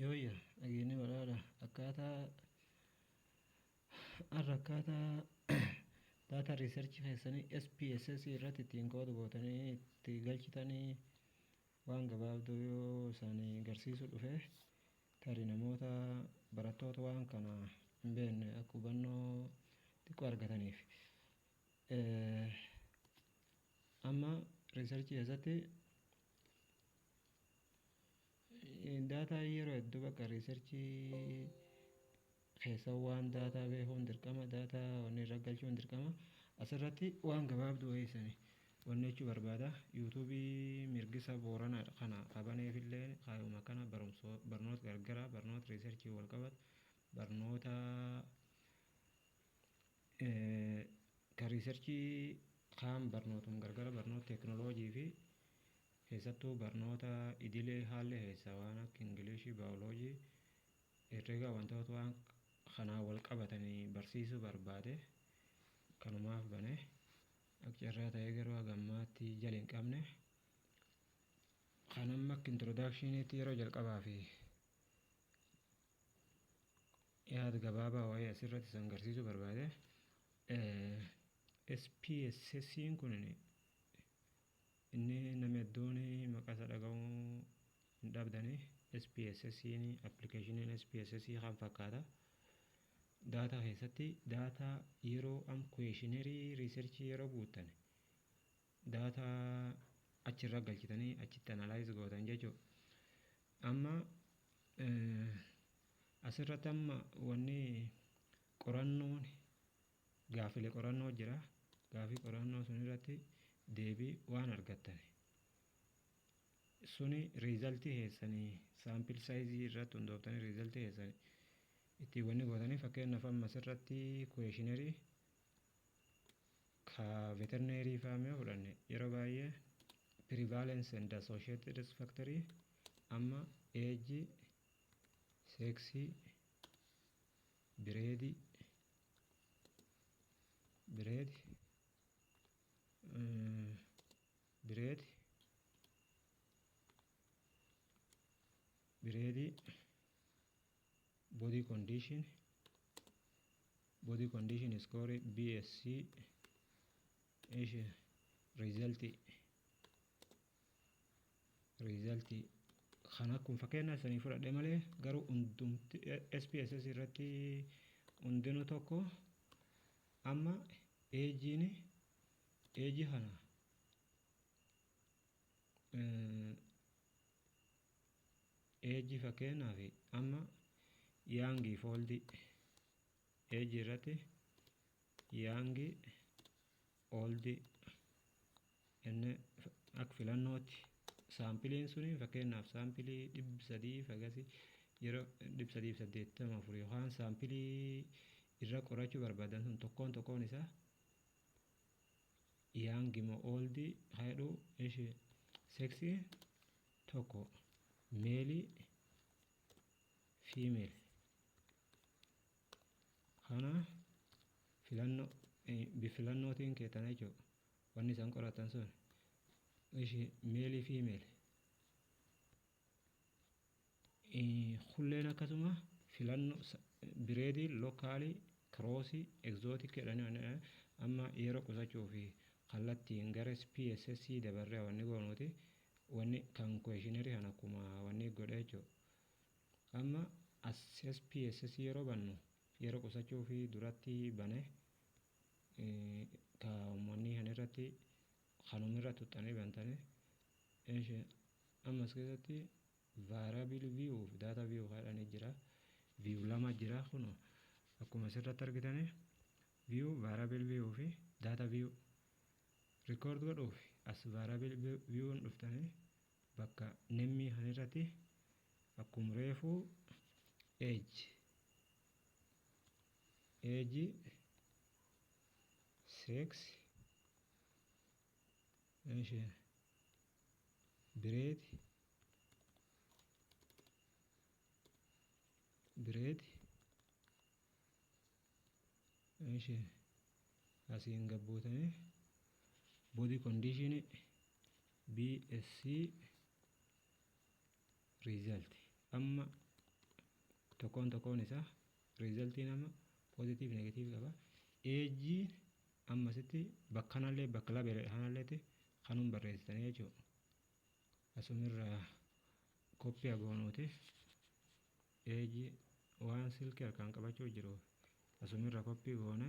Yooyya dhageenya badhaadha akkaataa data research keessanii SPSS irratti ittiin koodu gootanii itti galchitanii waan gabaabduu yoo isaanii agarsiisu dhufe tarii namoota barattoota waan kana hin beekne akka hubannoo xiqqoo argataniif. Amma research keessatti daataa yeroo hedduu bakka researchii keessa waan daataa beekuun dirqama daataa wanni irra galchuun dirqama asirratti waan gabaabduu eeysanii wanni jechuu barbaada yuutuubii mirgisa boorana kana qabaneefillee kaayuma kana barnoota gargaraa barnoota researchii wal qabatu barnoota ka researchii kaan barnootum gargara barnoota teekinooloojii fi keessattuu barnoota idilee haalli keessa waan akka ingilishii baayoloojii herreega wantoota waan kanaa wal qabatanii barsiisuu barbaade kanumaaf bane akka carraa ta'ee garuu hagammaatti jala hin qabne kan amma akka introdaakshiniitti yeroo jalqabaa fi yaada gabaabaa waa'ee asirratti isin agarsiisuu barbaade SPSS'n kun inni nama hedduun maqaa isaa dhaga'uu hin dhabdanii SPSS'n appilikeeshiniin SPSS kan fakkaata. Daataa keessatti daataa yeroo questionnaire research yeroo guutan daataa achirra galchitanii achitti analyze gootan jechuudha. Amma asirratti amma wanni qorannoon gaafilee qorannoo jira. Gaafii qorannoo sun irratti deebii waan argattan suni riizaltii keessanii saampil saayizii irratti hundooftanii riizaltii keessanii itti wanni gootanii fakkeenyaaf amma asirratti questionnaire ka veterinary faamee fudhanne yeroo baay'ee prevalence and associated risk factor amma age sex breed body condition score BSC result kana kun fakkeenya sanii fudhadhe malee garuu hundumti SPSS irratti hundinuu tokko amma age kana age fakkeenyaaf amma young old age irratti young old inni akka filannooti saampiliin suni fakkeenyaaf saampilii 300 fagasi yeroo 384 yookaan saampilii irra qorachuu barbaadan sun tokkoon isaa young moo old haadhu ishi sexy tokko male female kana bifilannootiin keetana jechuudha wanni isaan qoratan sun ishi male female hulleen akkasuma filannoo bireedii lookaalii kiroosii egzootik jedhanii amma yeroo qusachuu fi kallattiin gara SPSS dabarree wanni goonuuti wanni kan questionnaire kan akkuma wanni godhe jechuudha. Amma as SPSS yeroo bannu yeroo qusachuu fi duratti bane ka wanni kan irratti kanuma irratti tuxxanii bantanii ammas keessatti variable view fi data view jedhanii jira. View lama jira kuno akkuma asirratti argitanii view variable view fi data view record godhuuf as variable view dhuftanii bakka namni kan irratti akkuma reefuu age sex breed asiin gabbuutanii body condition BSC result amma tokkoon isaa riizaltiin amma poozitiif negatiif qaba. Eejiin ammasitti bakka kanallee bakka labee kanalleetti kanuun barreessitanii jechuudha. Asumirraa koppii agoonuuti eejii waan silkii harkaan qabachuu jiru asumirraa koppii goone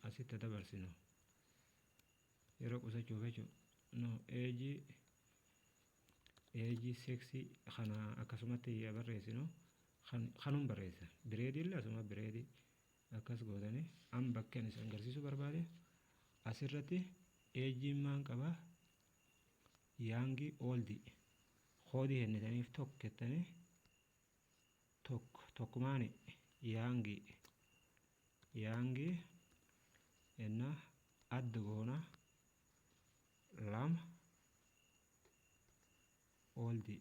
asitti dabarsinu yeroo qusachuuf jechuudha. No eejii seksii kana akkasumatti barreessinu kanuun barreessa. Bireediillee asuma bireedii akkas gootanii amma bakkeen isa agarsiisuu barbaade asirratti eejiin maan qabaa yaangii ooldi koodii kennitaniif tokko jettanii tokkumaani yaangii enna adda goona lama ooldi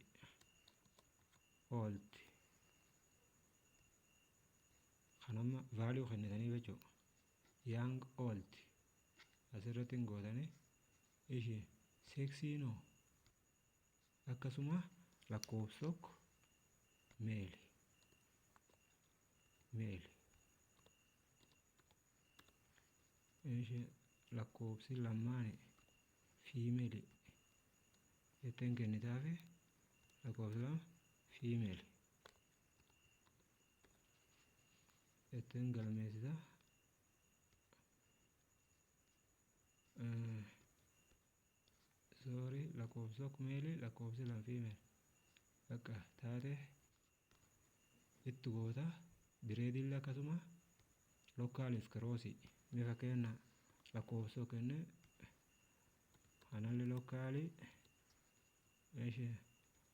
kanamma vaaluu kennitaniif jechuudha. Yaang ooldi asirratti hin gootanii ishee seksiinoo akkasuma lakkoofsa tokko meeli ishee lakkoofsi lamaani fiimeeli jetteen kennitaafi lakkoofsi lama fiimeeli jetteen galmeessita. Lakkoofsi tokko meeli lakkoofsi lama fiimeeli bakka taate itti goota. Bireediillee akkasuma lokkaaliif kiroosii mee fakkeenya lakkoofsa tokko kenne kanallee lokkaalii ishee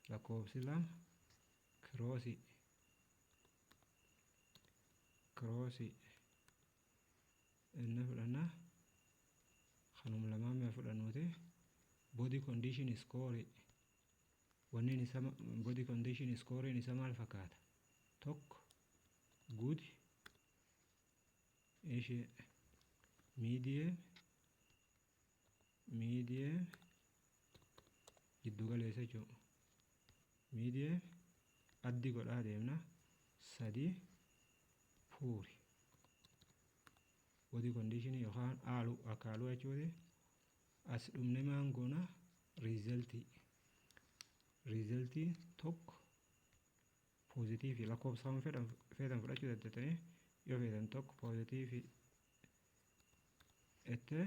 lakkoofsi lama kiroosii inni fudhanna kanuma lamaan mee fudhannuuti. Body condition score wanneen isa body condition scorein isa maal fakkaata tokko good ishee medium giddu galeessa jechuudha. Medium addi godhaa deemna sadii puuri body condition yookaan akaaluu jechuuti. As dhumne maan goona riizaltii tokko poozitiifi lakkoofsa feetan fudhachuu dandeettanii yoo feetan tokko poozitiifi itti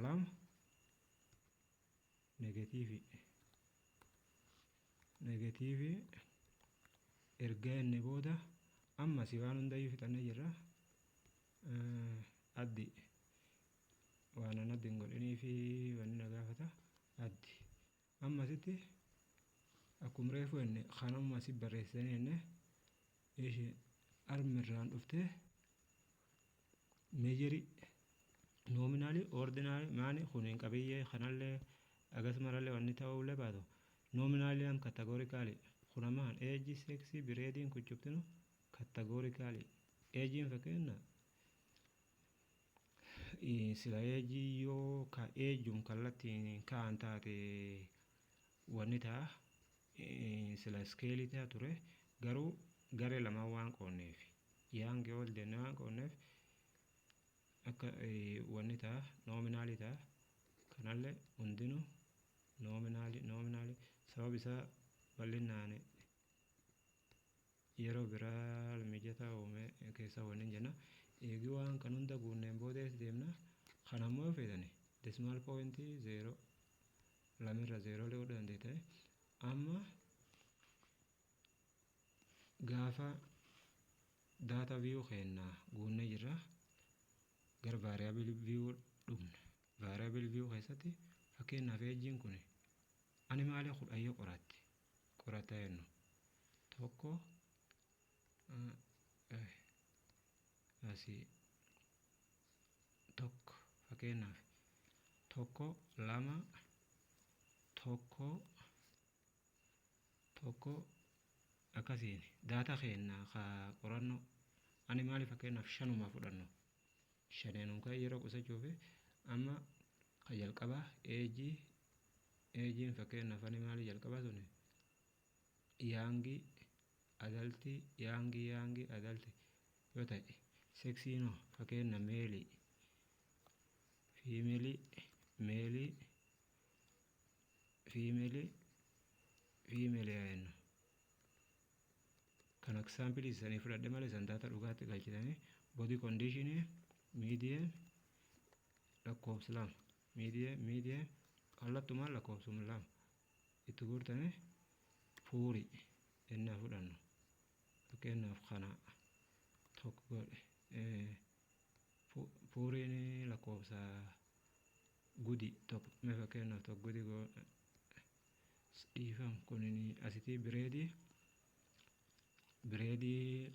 lama negatiifi erga inni booda amma si waan hundayyuu fixannee jirra. Addi waan an addi hin godhiniifi wanni na gaafata addi ammasitti akkuma reefu jenne kanamuma asi barreessanii jenne ishee armirraan dhuftee meejerii noominaalii ordinaalii maani kuniin qabiyyee kanallee agasmarallee wanni ta'uullee baatu noominaalii am kattagoorikaalii kunamaan eejii seksii bireediin kuchuftinu kattagoorikaalii eejiin fakkeenya sila eejii yoo ka eejuun kallattiin ka'an taate wanni ta'a sila iskeelii ta'a ture garuu garee lamaan waan qoonneef yaangi ol jenne waan qoonneef akka wanni ta'a noominaalii ta'a kanallee hundinuu noominaalii sabab isaa bal'inaan yeroo biraa mijataa uume keessa wanni jenna. Eegi waan kan hunda guunneen boodees deemna kanammoo fedhani decimal pointii 0 lamirra 0 le'uu dandeete. Amma gaafa data view keenna guunnee jirra gara variable view dhumna. Variable view keessatti fakkeenyaaf eejiin kun animaalee kudhayyoo qorata jennu tokko asii tokko fakkeenyaaf tokko lama tokko akkasiin data keenna ka qorannoo animaalee fakkeenyaaf 5 fudhannu 5 kan yeroo qusachuuf amma ka jalqabaa eejiin fakkeenyaaf animaalee jalqabaa sun yaangii adaltii yaangii adaltii yoo ta'e seksiinoo fakkeenya meelii fiimeelii meelii fiimeelii fiimeelii haa jennu. Kan akka saampilii isaanii fudhadhe malee san daataa dhugaatti galchitanii body conditionii medium lakkoofsa lama medium kallattumaan lakkoofsuma lama itti guurtanii fuurii ennaa fudhannu fakkeenyaaf kana tokko godhe fuuriin lakkoofsa gudi tokko mee fakkeenyaaf tokko gudi dhiifam kunin asitii bireedii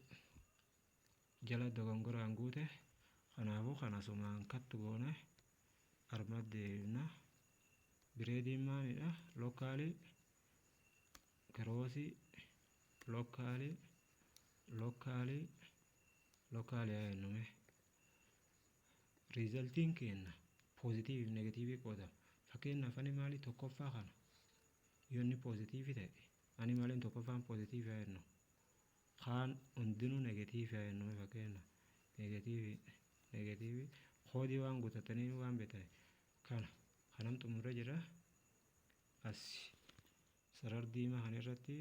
jala dogongoraan guute kanaafuu kana sumaan kattu goone arma deemna bireediin maalidha lokaalii kiroosii lokaalii haa jennume riizaltiin kenna poozitiiviif negatiivii qoodama fakkeenyaaf ani maalii tokkoffaa kana yoo inni poozitiivii ta'e ani maaliin tokkoffaan poozitiivii haa jennu kaan hundinuu negatiivii haa jennume fakkeenyaaf negatiivii koodii waan guutatanii waan beekan kanam xumurre jira as sarar diimaa kan irratti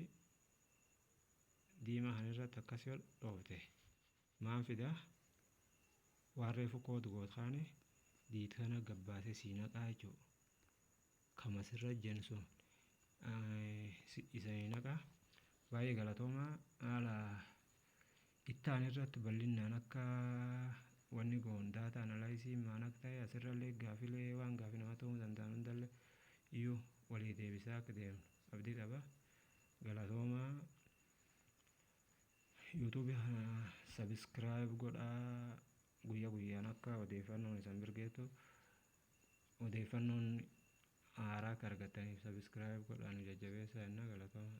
akkasii ol dhoofte maan fida waan reefu koodu gootaani diit kana gabbaasee siinaqaa jechuudha kama sirra jensu isanii naqaa baay'ee galatoomaa haala ittaan irratti bal'inaan akka wanni goon daataa analaayisii maan akka ta'e asirrallee gaafilee waan gaafii nama ta'uu danda'an hundallee iyyuu walii deebisaa akka deemnu abdii qaba galatoomaa yuutuubii kana sabiskiraayib godhaa guyyaa guyyaan akka odeeffannoon isan birgeetu odeeffannoon haaraa akka argataniif sabiskiraayib godhaan jajjabeessaa jennaa galatoomaa.